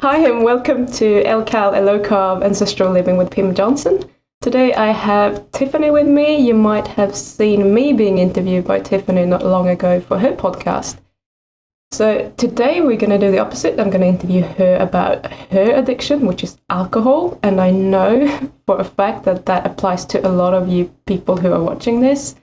Hi and welcome to LCAL, a low carb ancestral living with Pim Johnson. Today I have Tiffany with me. You might have seen me being interviewed by Tiffany not long ago for her podcast. So today we're going to do the opposite. I'm going to interview her about her addiction, which is alcohol. And I know for a fact that that applies to a lot of you people who are watching this.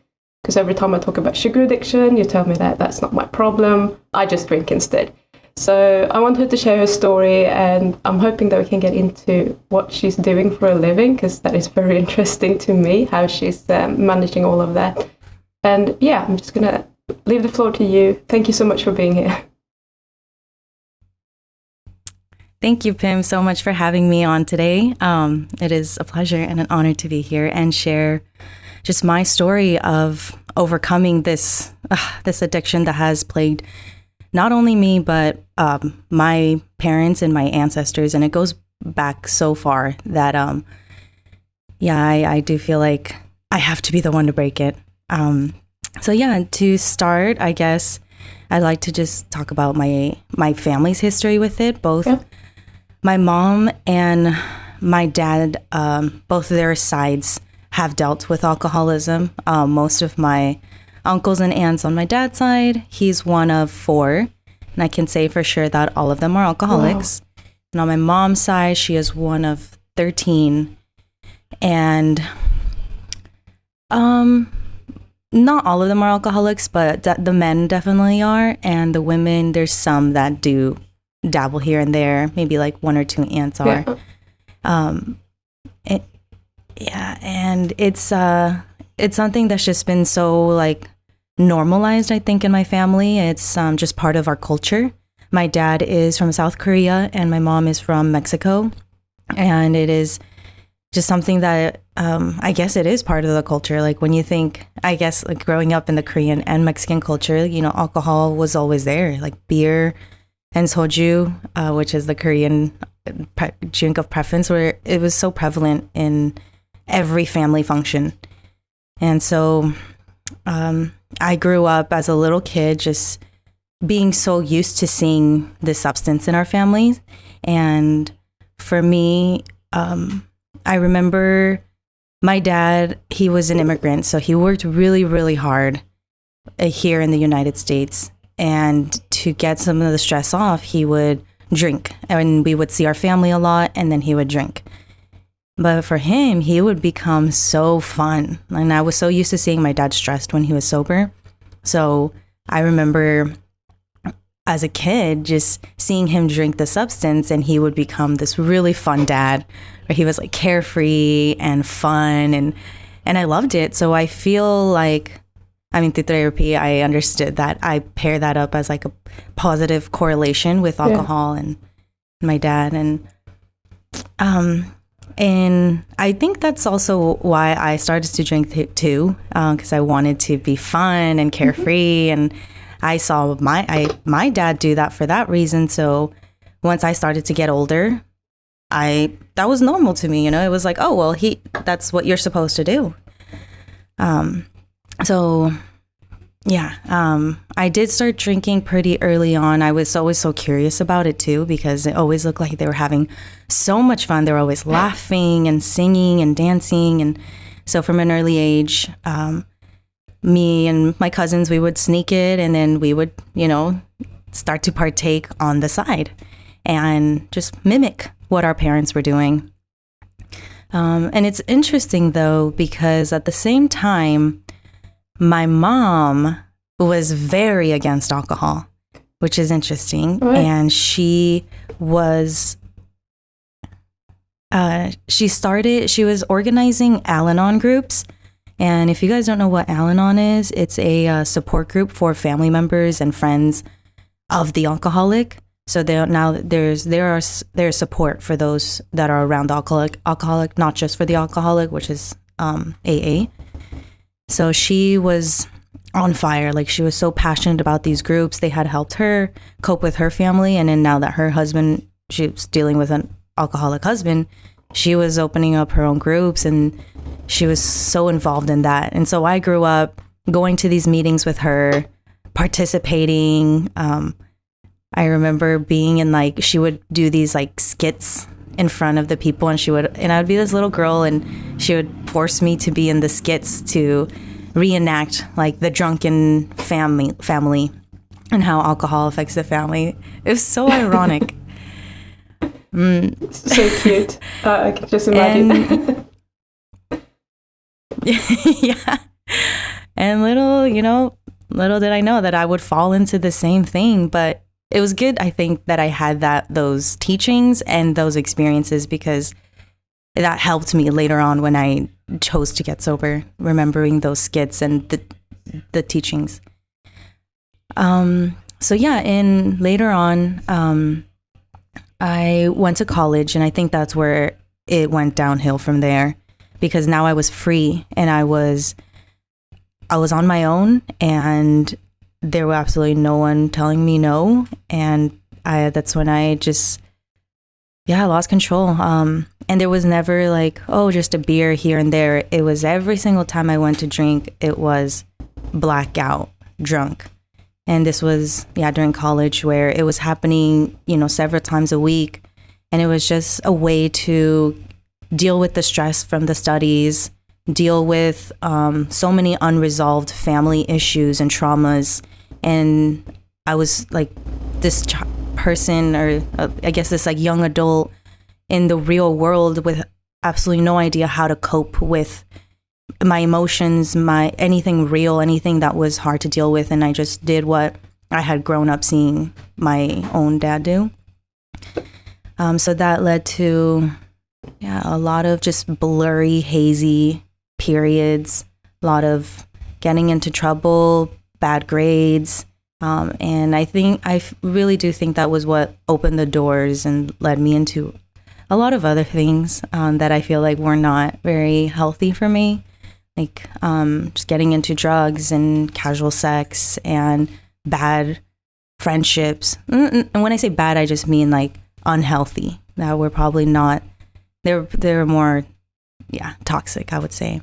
Because every time I talk about sugar addiction, you tell me that that's not my problem. I just drink instead. So I want her to share her story, and I'm hoping that we can get into what she's doing for a living, because that is very interesting to me, how she's managing all of that. And yeah, I'm just going to leave the floor to you. Thank you so much for being here. Thank you, Pim, so much for having me on today. It is a pleasure and an honor to be here and share just my story of overcoming this addiction that has plagued not only me, but my parents and my ancestors. And it goes back so far that, I do feel like I have to be the one to break it. To start, I guess I'd like to just talk about my family's history with it. Both my mom and my dad, both their sides have dealt with alcoholism. Most of my uncles and aunts on my dad's side, he's one of 4. And I can say for sure that all of them are alcoholics. Wow. And on my mom's side, she is one of 13. And not all of them are alcoholics, but the men definitely are. And the women, there's some that do dabble here and there. Maybe like 1 or 2 aunts are. And it's something that's just been so like normalized, I think, in my family. It's just part of our culture. My dad is from South Korea and my mom is from Mexico. And it is just something that I guess it is part of the culture. Like when you think, I guess, like growing up in the Korean and Mexican culture, you know, alcohol was always there, like beer and soju, which is the Korean drink of preference, where it was so prevalent in every family function. And so I grew up as a little kid just being so used to seeing this substance in our families. And for me, I remember my dad, he was an immigrant, so he worked really, really hard here in the United States. And to get some of the stress off, he would drink, and we would see our family a lot, and then he would drink. But for him, he would become so fun. And I was so used to seeing my dad stressed when he was sober. So I remember as a kid just seeing him drink the substance, and he would become this really fun dad where he was like carefree and fun. And I loved it. So I feel like, through therapy, I understood that I pair that up as like a positive correlation with alcohol and my dad. And I think that's also why I started to drink too, because I wanted to be fun and carefree. And I saw my dad do that for that reason. So once I started to get older, that was normal to me. You know, it was like, oh, well, that's what you're supposed to do. I did start drinking pretty early on. I was always so curious about it too, because it always looked like they were having so much fun. They were always laughing and singing and dancing. And so from an early age, me and my cousins, we would sneak it, and then we would, start to partake on the side and just mimic what our parents were doing. And it's interesting though, because at the same time, my mom was very against alcohol, which is interesting. Right. And she was organizing Al-Anon groups. And if you guys don't know what Al-Anon is, it's a support group for family members and friends of the alcoholic. So there's support for those that are around the alcoholic, not just for the alcoholic, which is AA. So she was on fire. Like, she was so passionate about these groups. They had helped her cope with her family. And then now that her husband, she was dealing with an alcoholic husband, she was opening up her own groups, and she was so involved in that. And so I grew up going to these meetings with her, participating. I remember being in like, she would do these like skits in front of the people, and I would be this little girl, and she would force me to be in the skits to reenact like the drunken family and how alcohol affects the family. It was so ironic. So cute. I can just imagine. Yeah. And little did I know that I would fall into the same thing, but it was good, I think, that I had those teachings and those experiences, because that helped me later on when I chose to get sober, remembering those skits and the teachings. So yeah, and later on, I went to college, and I think that's where it went downhill from there, because now I was free and I was on my own, and there was absolutely no one telling me no. And that's when I just, lost control. And there was never like, oh, just a beer here and there. It was every single time I went to drink, it was blackout drunk. And this was, during college, where it was happening, several times a week. And it was just a way to deal with the stress from the studies, deal with so many unresolved family issues and traumas. And I was like this person, or I guess this like young adult in the real world with absolutely no idea how to cope with my emotions, anything real, anything that was hard to deal with. And I just did what I had grown up seeing my own dad do. So that led to a lot of just blurry, hazy periods, a lot of getting into trouble, bad grades. And I really do think that was what opened the doors and led me into a lot of other things that I feel like were not very healthy for me. Like just getting into drugs and casual sex and bad friendships. And when I say bad, I just mean like unhealthy, that were probably not, they're more, toxic, I would say.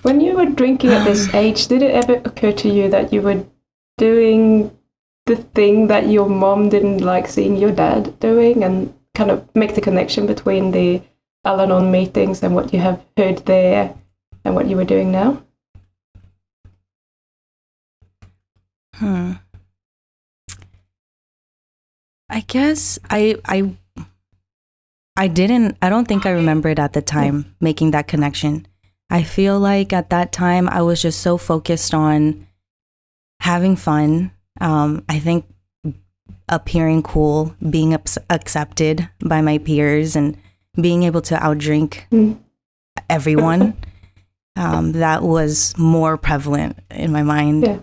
When you were drinking at this age, did it ever occur to you that you were doing the thing that your mom didn't like seeing your dad doing, and kind of make the connection between the Al-Anon meetings and what you have heard there and what you were doing now? I guess I don't think I remember it at the time, making that connection. I feel like at that time I was just so focused on having fun. I think appearing cool, being accepted by my peers, and being able to outdrink everyone. That was more prevalent in my mind.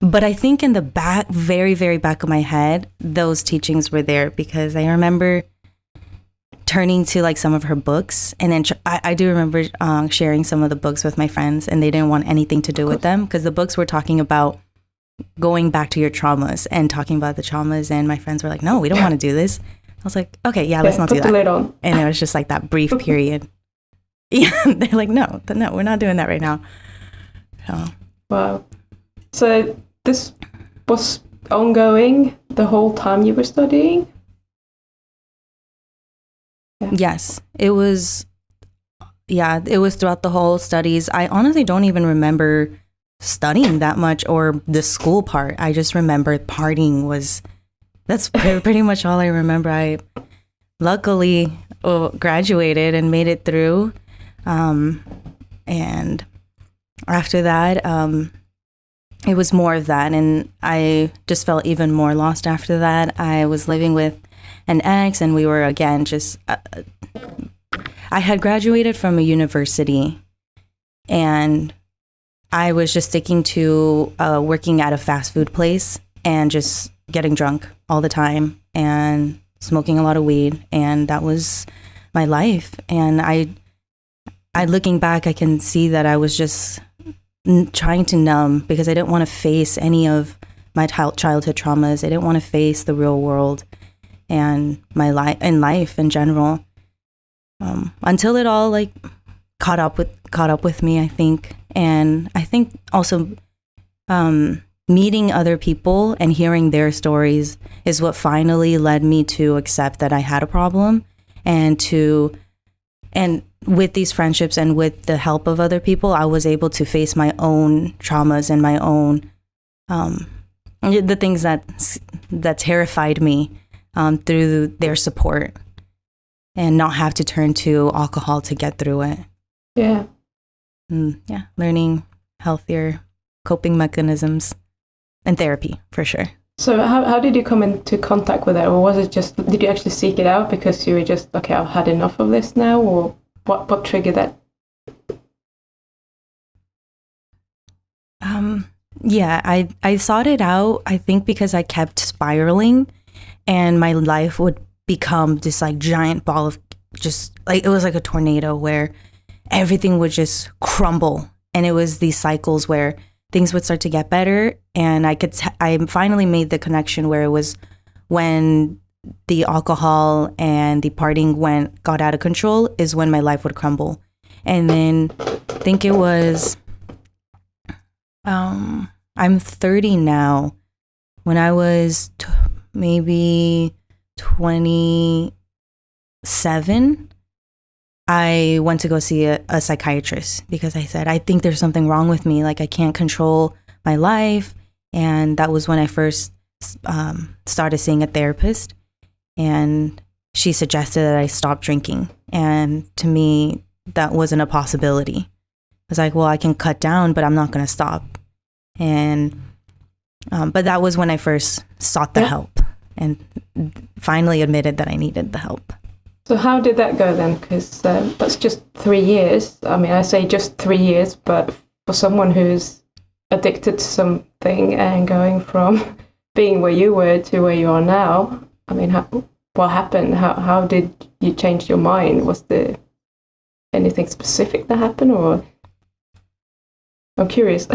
But I think in the back, very, very back of my head, those teachings were there, because I remember turning to like some of her books, and then I do remember sharing some of the books with my friends, and they didn't want anything to do with them, because the books were talking about going back to your traumas and talking about the traumas, and my friends were like, no, we don't want to do this. I was like, okay, let's not do that. Put the lid on. And it was just like that brief period. They're like, no, we're not doing that right now. So. Wow. So this was ongoing the whole time you were studying? Yes, it was. It was throughout the whole studies. I honestly don't even remember studying that much, or the school part. I just remember partying that's pretty much all I remember. I luckily graduated and made it through. And after that, it was more of that. And I just felt even more lost after that. I was living with an ex, and we were again just, I had graduated from a university, and I was just sticking to working at a fast food place and just getting drunk all the time and smoking a lot of weed. And that was my life. And I looking back, I can see that I was just trying to numb, because I didn't want to face any of my childhood traumas. I didn't want to face the real world and my life in general, until it all like caught up with me, I think. And I think also meeting other people and hearing their stories is what finally led me to accept that I had a problem, and with these friendships and with the help of other people, I was able to face my own traumas and my own the things that terrified me through their support, and not have to turn to alcohol to get through it. Yeah. Yeah, learning healthier coping mechanisms and therapy for sure. So how did you come into contact with it? Or was it just, did you actually seek it out because you were just, okay, I've had enough of this now? Or what triggered that? Yeah, I sought it out, I think, because I kept spiraling and my life would become this like giant ball of just like, it was like a tornado where everything would just crumble. And it was these cycles where things would start to get better. And I finally made the connection where it was when the alcohol and the partying got out of control is when my life would crumble. And then I think it was, I'm 30 now. When I was maybe 27, I went to go see a psychiatrist because I said, I think there's something wrong with me. Like I can't control my life. And that was when I first started seeing a therapist. And she suggested that I stop drinking. And to me, that wasn't a possibility. I was like, well, I can cut down, but I'm not going to stop. And but that was when I first sought the help and finally admitted that I needed the help. So how did that go then? Because that's just 3 years. I mean, I say just 3 years, but for someone who's addicted to something and going from being where you were to where you are now, I mean, what happened? How did you change your mind? Was there anything specific that happened, or? I'm curious.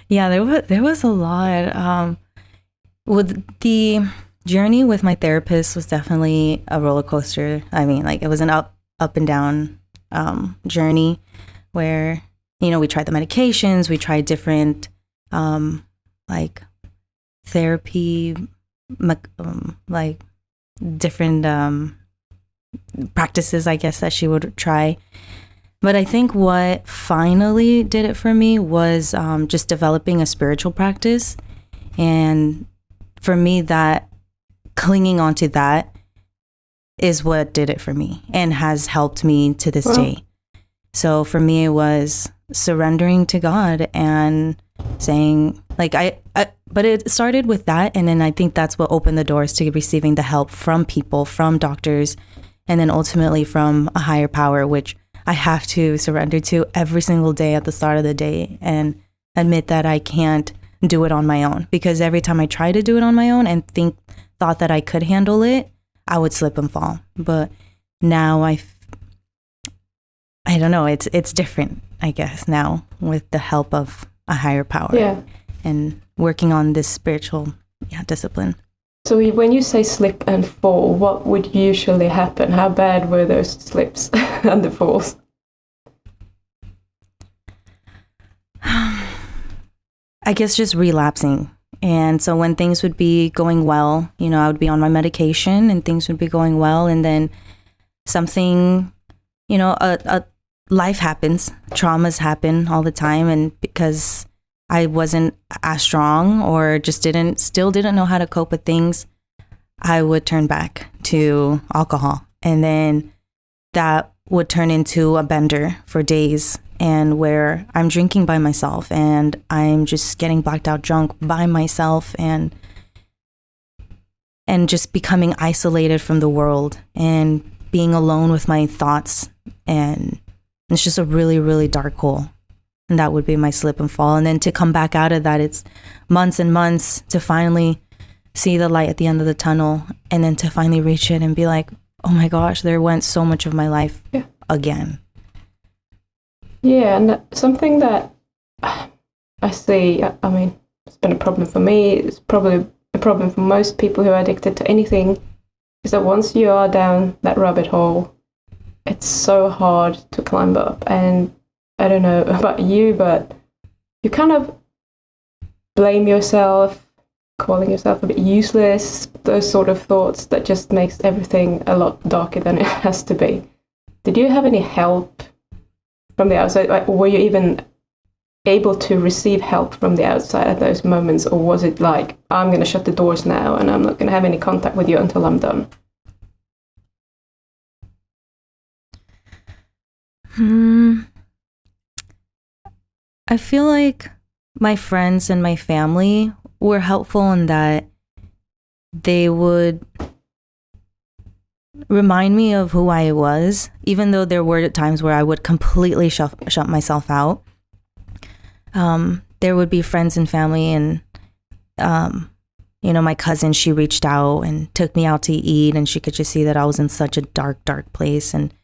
Yeah, there was a lot. With the journey with my therapist was definitely a roller coaster. I mean, like it was an up and down journey where, you know, we tried the medications, we tried different like therapy, like different practices, I guess, that she would try. But I think what finally did it for me was just developing a spiritual practice. And for me, that clinging onto that is what did it for me and has helped me to this day. So for me, it was surrendering to God and saying, like, but it started with that. And then I think that's what opened the doors to receiving the help from people, from doctors, and then ultimately from a higher power, which I have to surrender to every single day at the start of the day and admit that I can't do it on my own. Because every time I try to do it on my own and thought that I could handle it, I would slip and fall. But now I don't know, it's different, I guess, now with the help of a higher power and working on this spiritual discipline. So when you say slip and fall, what would usually happen? How bad were those slips and the falls? I guess just relapsing. And so when things would be going well, you know, I would be on my medication and things would be going well. And then something, you know, life happens, traumas happen all the time. And because I wasn't as strong or just still didn't know how to cope with things, I would turn back to alcohol. And then that would turn into a bender for days, and where I'm drinking by myself and I'm just getting blacked out drunk by myself and just becoming isolated from the world and being alone with my thoughts. And it's just a really, really dark hole. And that would be my slip and fall. And then to come back out of that, it's months and months to finally see the light at the end of the tunnel, and then to finally reach it and be like, oh my gosh, there went so much of my life again. Yeah, and something that I see, I mean, it's been a problem for me, it's probably a problem for most people who are addicted to anything, is that once you are down that rabbit hole, it's so hard to climb up. And I don't know about you, but you kind of blame yourself, calling yourself a bit useless, those sort of thoughts that just makes everything a lot darker than it has to be. Did you have any help from the outside? Like, were you even able to receive help from the outside at those moments, or was it like, I'm going to shut the doors now and I'm not going to have any contact with you until I'm done? I feel like my friends and my family were helpful in that they would remind me of who I was, even though there were times where I would completely shut myself out. There would be friends and family, and my cousin, she reached out and took me out to eat, and she could just see that I was in such a dark place, and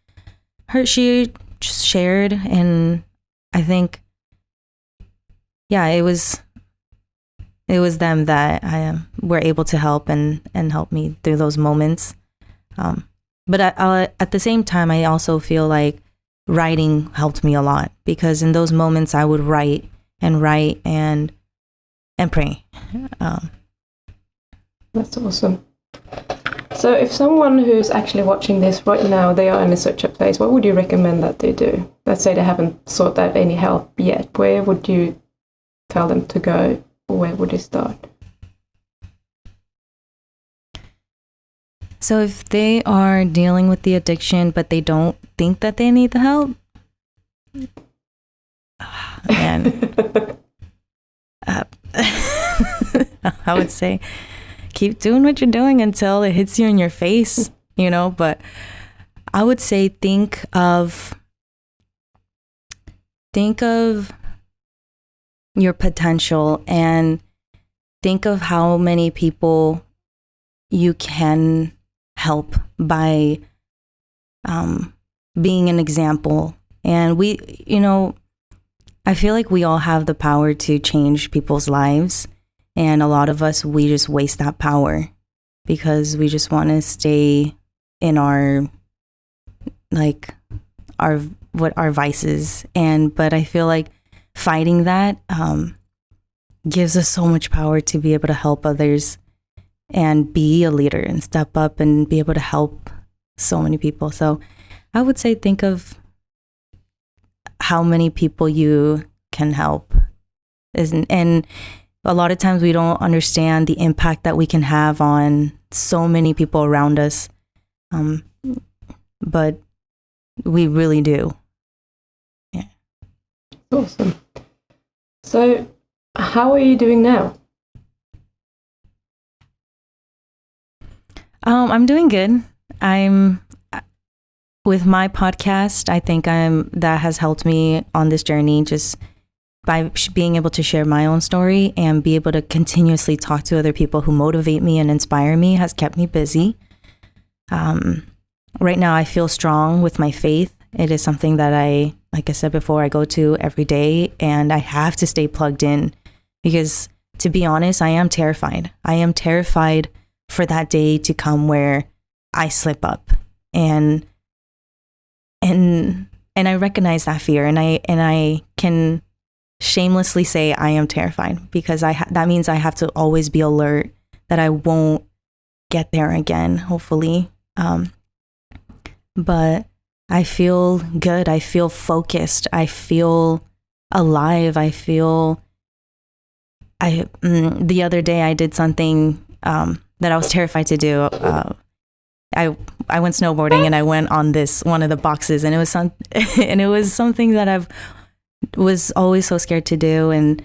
she just shared, and I think, it was them that were able to help and help me through those moments. But at the same time, I also feel like writing helped me a lot, because in those moments I would write and pray. That's awesome. So if someone who's actually watching this right now, they are in such a place, what would you recommend that they do? Let's say they haven't sought out any help yet. Where would you tell them to go, or where would you start? So if they are dealing with the addiction, but they don't think that they need the help, I would say keep doing what you're doing until it hits you in your face, but I would say think of your potential, and think of how many people you can help by being an example. And I feel like we all have the power to change people's lives, and a lot of us, we just waste that power because we just want to stay in our vices. But I feel like fighting that gives us so much power to be able to help others and be a leader and step up and be able to help so many people. So I would say think of how many people you can help. And a lot of times we don't understand the impact that we can have on so many people around us. But we really do. Yeah. Awesome. So how are you doing now? I'm doing good. I'm with my podcast. I think that has helped me on this journey, just by being able to share my own story and be able to continuously talk to other people who motivate me and inspire me has kept me busy. Right now I feel strong with my faith. It is something that like I said before, I go to every day, and I have to stay plugged in because, to be honest, I am terrified. I am terrified for that day to come where I slip up, and I recognize that fear, and I can shamelessly say I am terrified, because that means I have to always be alert that I won't get there again, hopefully. But I feel good. I feel focused. I feel alive. The other day I did something that I was terrified to do. I went snowboarding, and I went on one of the boxes, and it was something that I was always so scared to do, and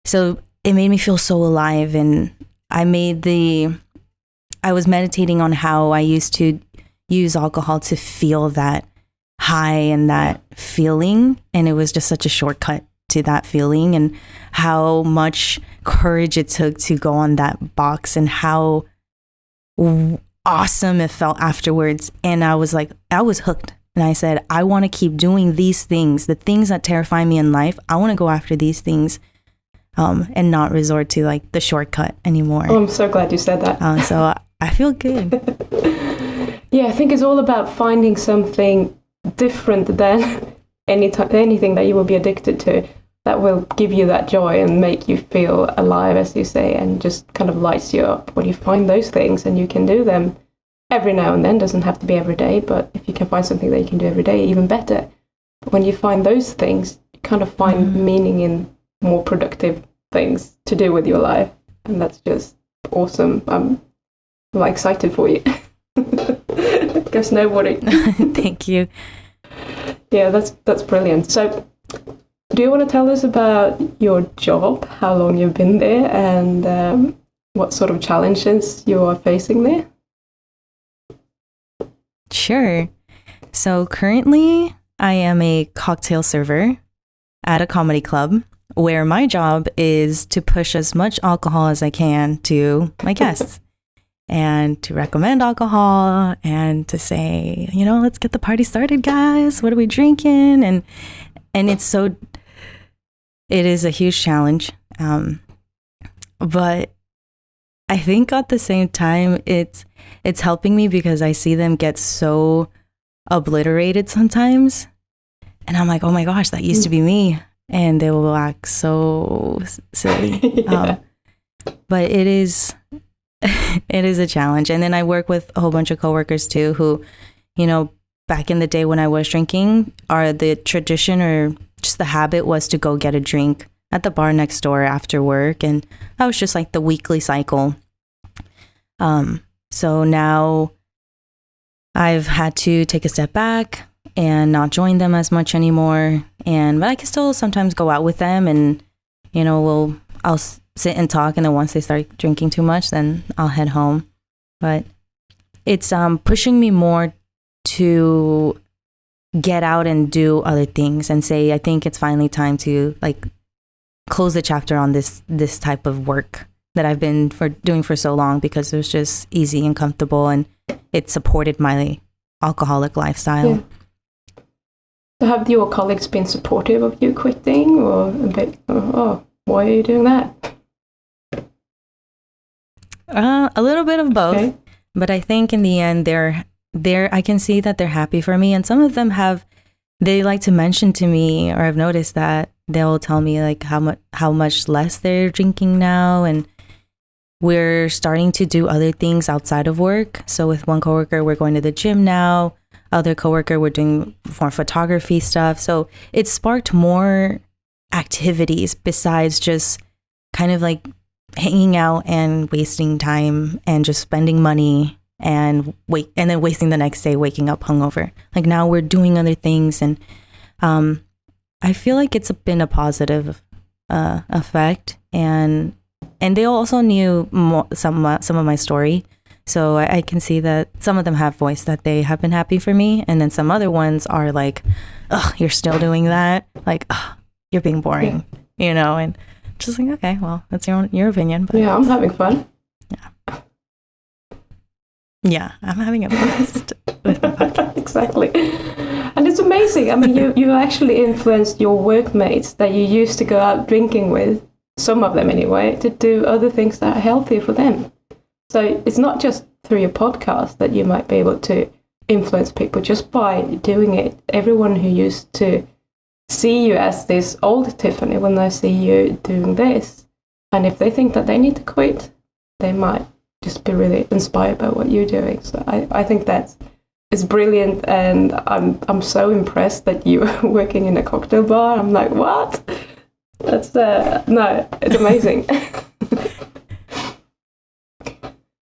so it made me feel so alive. And I was meditating on how I used to use alcohol to feel that high and that feeling, and it was just such a shortcut to that feeling, and how much courage it took to go on that box, and how awesome it felt afterwards. And I was hooked, and I said, I want to keep doing these things, the things that terrify me in life. I want to go after these things, and not resort to like the shortcut anymore. Oh, I'm so glad you said that. So I feel good. Yeah, I think it's all about finding something different than anything that you will be addicted to. that will give you that joy and make you feel alive, as you say, and just kind of lights you up when you find those things and you can do them every now and then. Doesn't have to be every day, but if you can find something that you can do every day, even better. But when you find those things, you kind of find meaning in more productive things to do with your life, and that's just awesome. I'm like excited for you. Go snowboarding. Thank you. Yeah, that's brilliant. So do you want to tell us about your job, how long you've been there, and what sort of challenges you are facing there? Sure. So currently I am a cocktail server at a comedy club where my job is to push as much alcohol as I can to my guests and to recommend alcohol and to say, let's get the party started, guys. What are we drinking? And it is a huge challenge. But I think at the same time, it's helping me because I see them get so obliterated sometimes. And I'm like, oh my gosh, that used to be me. And they will act so silly. Yeah. But it is a challenge. And then I work with a whole bunch of coworkers too, who, back in the day when I was drinking, the tradition or just the habit was to go get a drink at the bar next door after work. And that was just like the weekly cycle. So now I've had to take a step back and not join them as much anymore. But I can still sometimes go out with them and, I'll sit and talk. And then once they start drinking too much, then I'll head home. But it's pushing me more to get out and do other things and say, I think it's finally time to close the chapter on this type of work that I've been doing for so long, because it was just easy and comfortable and it supported my alcoholic lifestyle. Yeah. So have your colleagues been supportive of you quitting, or a bit, why are you doing that? A little bit of both. Okay. But I think in the end, I can see that they're happy for me. And some of them they like to mention to me, or I've noticed that they'll tell me how much less they're drinking now. And we're starting to do other things outside of work. So with one coworker, we're going to the gym now. Other coworker, we're doing more photography stuff. So it sparked more activities besides just kind of hanging out and wasting time and just spending money and then wasting the next day waking up hungover. Now we're doing other things, and I feel like it's been a positive effect. And they also knew some of my story, so I can see that some of them have voiced that they have been happy for me, and then some other ones are like, "Oh, you're still doing that? You're being boring," and just okay, well, that's your opinion. But yeah, I'm having fun. Yeah, I'm having a blast with my podcast. Exactly. And it's amazing. I mean, you actually influenced your workmates that you used to go out drinking with, some of them anyway, to do other things that are healthy for them. So it's not just through your podcast that you might be able to influence people just by doing it. Everyone who used to see you as this old Tiffany, when they see you doing this, and if they think that they need to quit, they might just be really inspired by what you're doing. So I think it's brilliant, and I'm so impressed that you are working in a cocktail bar. I'm like, what? That's no, it's amazing.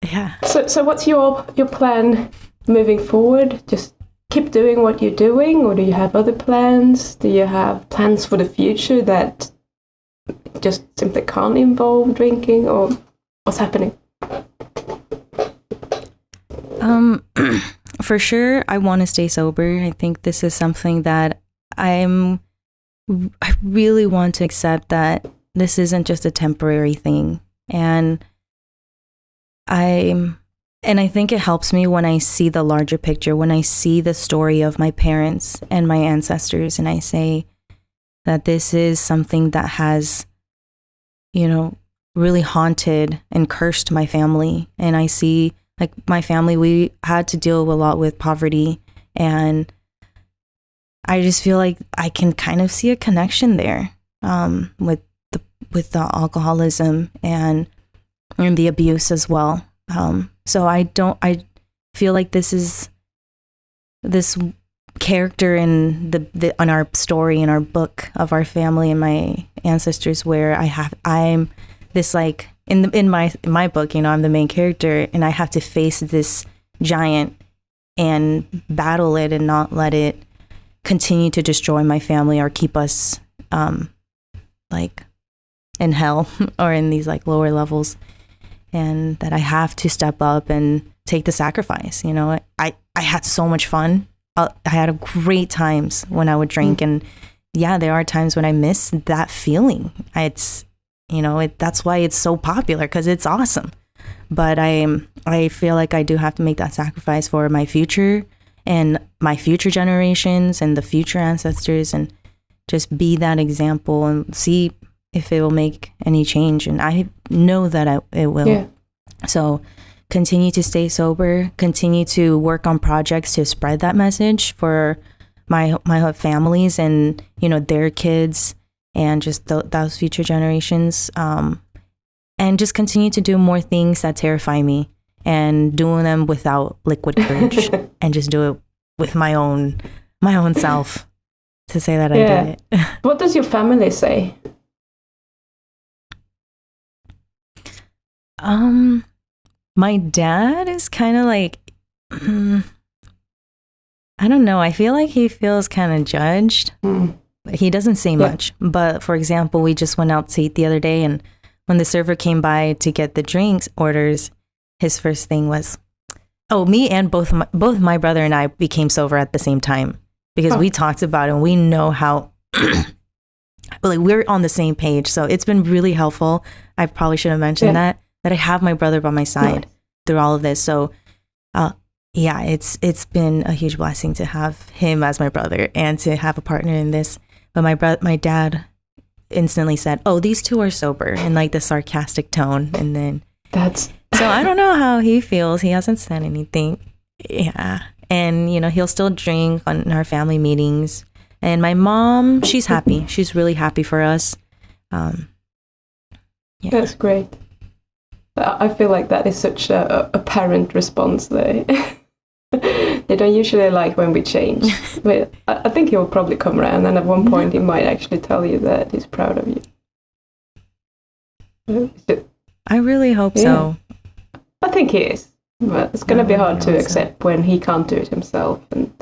Yeah. So what's your plan moving forward? Just keep doing what you're doing, or do you have other plans? Do you have plans for the future that just simply can't involve drinking, or what's happening? For sure, I want to stay sober. I think this is something that I really want to accept, that this isn't just a temporary thing. And I think it helps me when I see the larger picture, when I see the story of my parents and my ancestors, and I say that this is something that has, really haunted and cursed my family. And I see, my family, we had to deal a lot with poverty, and I just feel like I can kind of see a connection there. with the alcoholism and the abuse as well. So I feel like this character in on our story, in our book of our family and my ancestors, where I'm this, like, in my book, you know, I'm the main character, and I have to face this giant and battle it and not let it continue to destroy my family or keep us like in hell or in these like lower levels, and that I have to step up and take the sacrifice. You know, I had so much fun. I had great times when I would drink, and yeah, there are times when I miss that feeling. That's why it's so popular, because it's awesome. But I feel like I do have to make that sacrifice for my future and my future generations and the future ancestors, and just be that example and see if it will make any change. And I know that it will. Yeah. So continue to stay sober, continue to work on projects to spread that message for my families and, you know, their kids and just those future generations. And just continue to do more things that terrify me, and doing them without liquid courage and just do it with my own self to say that I did it. What does your family say? My dad is kind of like, I don't know. I feel like he feels kind of judged. He doesn't say much. But for example, we just went out to eat the other day, and when the server came by to get the drinks orders, his first thing was, me and both my brother and I became sober at the same time, because we talked about it and we know how, like, we're on the same page. So it's been really helpful. I probably should have mentioned that I have my brother by my side through all of this. So it's been a huge blessing to have him as my brother and to have a partner in this. But my dad instantly said, these two are sober, in like the sarcastic tone. And then so I don't know how he feels. He hasn't said anything. Yeah. And, you know, he'll still drink on our family meetings. And my mom, she's happy. She's really happy for us. That's great. I feel like that is such a parent response though. They don't usually like when we change. But I think he will probably come around, and at one point he might actually tell you that he's proud of you. I really hope so. I think he is. But it's going to be hard to accept when he can't do it himself. And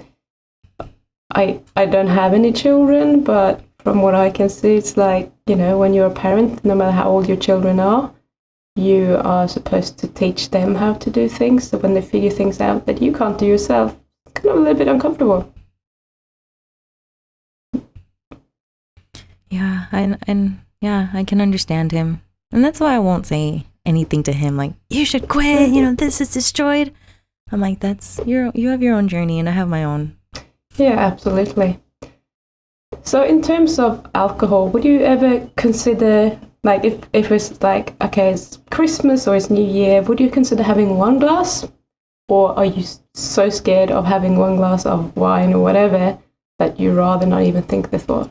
I don't have any children, but from what I can see, it's like, you know, when you're a parent, no matter how old your children are, you are supposed to teach them how to do things. So when they figure things out that you can't do yourself, it's kind of a little bit uncomfortable. Yeah, and I can understand him. And that's why I won't say anything to him like, you should quit, you know, this is destroyed. I'm like, you have your own journey and I have my own. Yeah, absolutely. So in terms of alcohol, would you ever consider, like, if it's like, okay, it's Christmas or it's New Year, would you consider having one glass? Or are you so scared of having one glass of wine or whatever that you rather not even think the thought?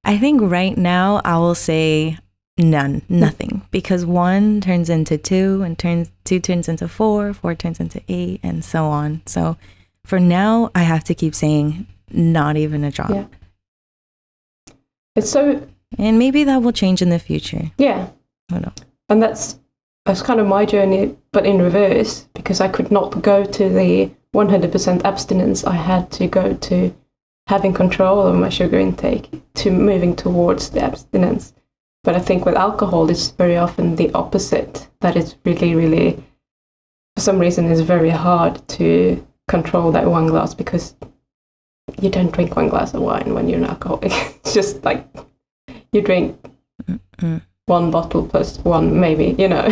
I think right now I will say nothing, because one turns into two, and two turns into four turns into 8, and so on. So for now, I have to keep saying not even a drop. Yeah. It's so, and maybe that will change in the future. Yeah. I don't know. And that's kind of my journey, but in reverse, because I could not go to the 100% abstinence. I had to go to having control of my sugar intake, to moving towards the abstinence. But I think with alcohol, it's very often the opposite, that it's really, really, for some reason, it's very hard to control that one glass, because you don't drink one glass of wine when you're an alcoholic. It's just like you drink one bottle plus one, maybe, you know.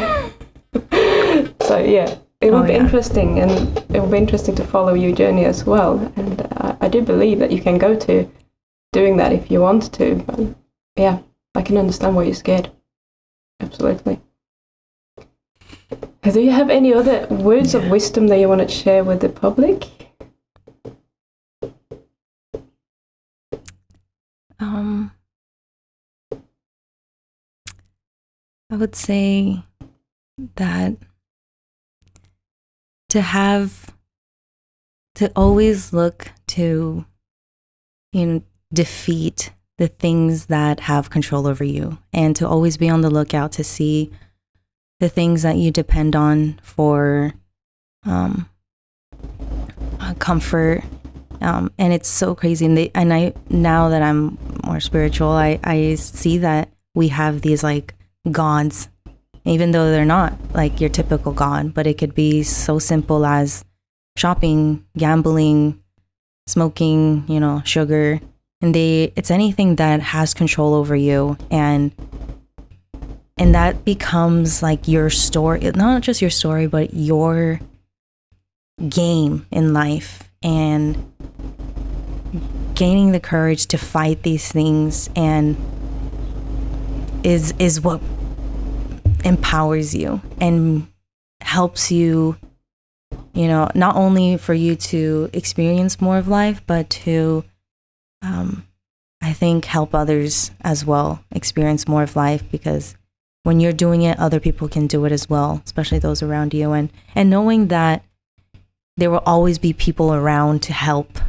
So yeah, it will be interesting, and it will be interesting to follow your journey as well. And I do believe that you can go to doing that if you want to. But yeah, I can understand why you're scared. Absolutely. Do you have any other words of wisdom that you want to share with the public? I would say that to always look to, defeat the things that have control over you, and to always be on the lookout to see the things that you depend on for comfort. And it's so crazy. And I now that I'm more spiritual, I see that we have these like gods, even though they're not like your typical god, but it could be so simple as shopping, gambling, smoking, sugar. And it's anything that has control over you, and that becomes like your story, not just your story, but your game in life, and gaining the courage to fight these things and is what empowers you and helps you, not only for you to experience more of life, but to I think help others as well experience more of life, because when you're doing it, other people can do it as well, especially those around you, and knowing that there will always be people around to help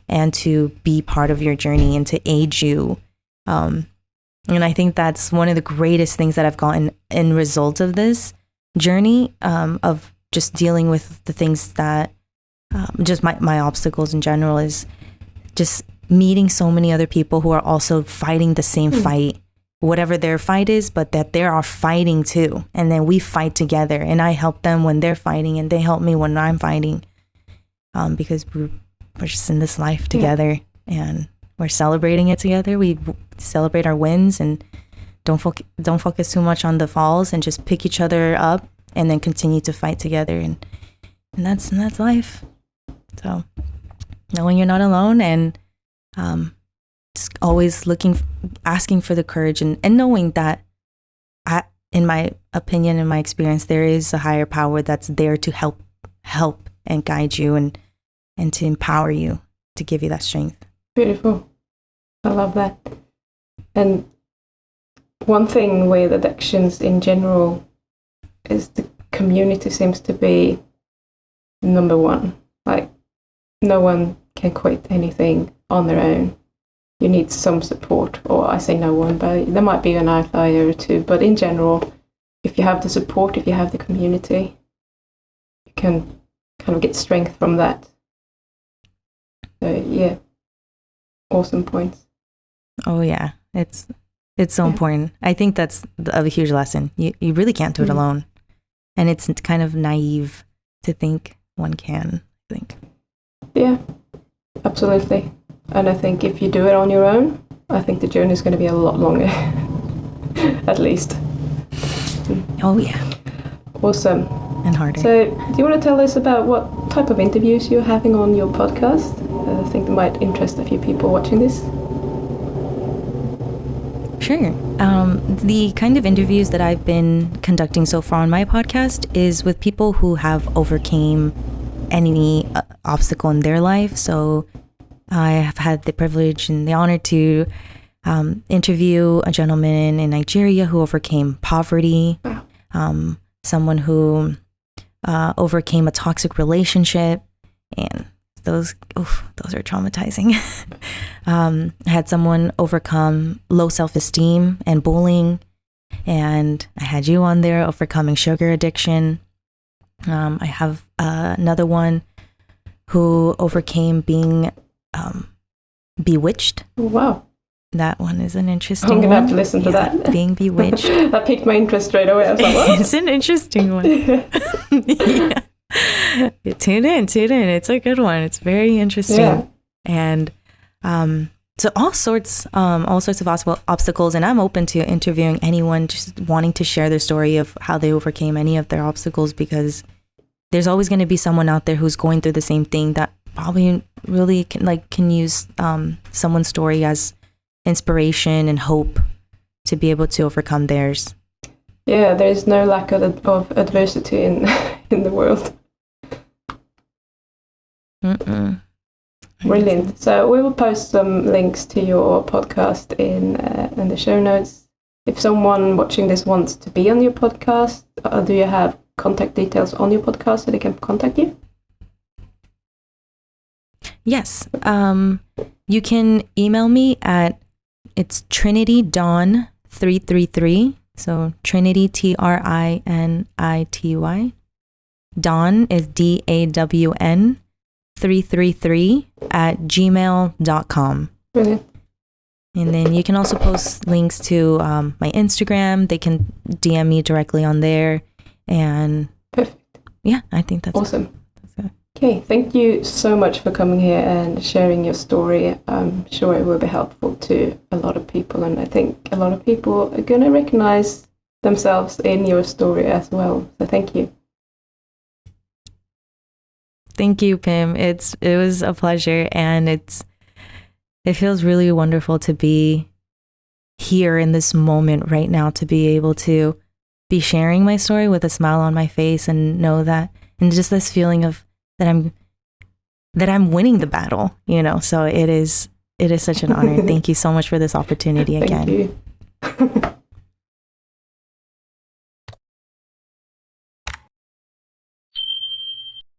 and to be part of your journey and to aid you. And I think that's one of the greatest things that I've gotten in result of this journey, of just dealing with the things that just my obstacles in general, is just meeting so many other people who are also fighting the same fight, whatever their fight is, but that they are fighting too. And then we fight together, and I help them when they're fighting, and they help me when I'm fighting, because we're just in this life together, and we're celebrating it together. We celebrate our wins and don't focus too much on the falls, and just pick each other up and then continue to fight together. And that's life. So knowing you're not alone, and just always asking for the courage, and knowing that in my opinion, in my experience, there is a higher power that's there to help and guide you and to empower you, to give you that strength. Beautiful. I love that. And one thing with addictions in general is the community seems to be number one. Like, no one can quit anything on their own. You need some support, or I say no one, but there might be an outlier or two. But in general, if you have the support, if you have the community, you can kind of get strength from that. So yeah, awesome points. Oh yeah, it's so important. I think that's a huge lesson. You really can't do it alone, and it's kind of naive to think one can. I think. Yeah, absolutely. And I think if you do it on your own, I think the journey is going to be a lot longer, at least. Oh yeah. Awesome. And harder. So, do you want to tell us about what type of interviews you're having on your podcast? I think that might interest a few people watching this. Sure. The kind of interviews that I've been conducting so far on my podcast is with people who have overcame any obstacle in their life. So I have had the privilege and the honor to interview a gentleman in Nigeria who overcame poverty, someone who overcame a toxic relationship, and those are traumatizing. I had someone overcome low self-esteem and bullying, and I had you on there overcoming sugar addiction. I have another one who overcame being bewitched. Wow. That one is an interesting one. I'm going to have one. to listen to that. Being bewitched. That piqued my interest straight away. I was like, what? It's an interesting one. Yeah. Tune in. It's a good one. It's very interesting. Yeah. And so all sorts of obstacles, and I'm open to interviewing anyone just wanting to share their story of how they overcame any of their obstacles, because there's always going to be someone out there who's going through the same thing that probably really can use someone's story as inspiration and hope to be able to overcome theirs. Yeah, there is no lack of adversity in the world. Mm-mm. Brilliant. So we will post some links to your podcast in the show notes. If someone watching this wants to be on your podcast, do you have contact details on your podcast so they can contact you? Yes. You can email me at, it's trinitydawn333. So Trinity, TRINITY. Dawn is DAWN 333 at gmail.com. Brilliant. And then you can also post links to my Instagram. They can DM me directly on there. And perfect. Yeah, I think that's awesome. Okay, thank you so much for coming here and sharing your story. I'm sure it will be helpful to a lot of people, and I think a lot of people are going to recognize themselves in your story as well. So thank you. Thank you, Pim. It was a pleasure, and it feels really wonderful to be here in this moment right now, to be able to be sharing my story with a smile on my face and know that, and just this feeling of that I'm winning the battle, you know. So it is such an honor. Thank you so much for this opportunity again. Thank you.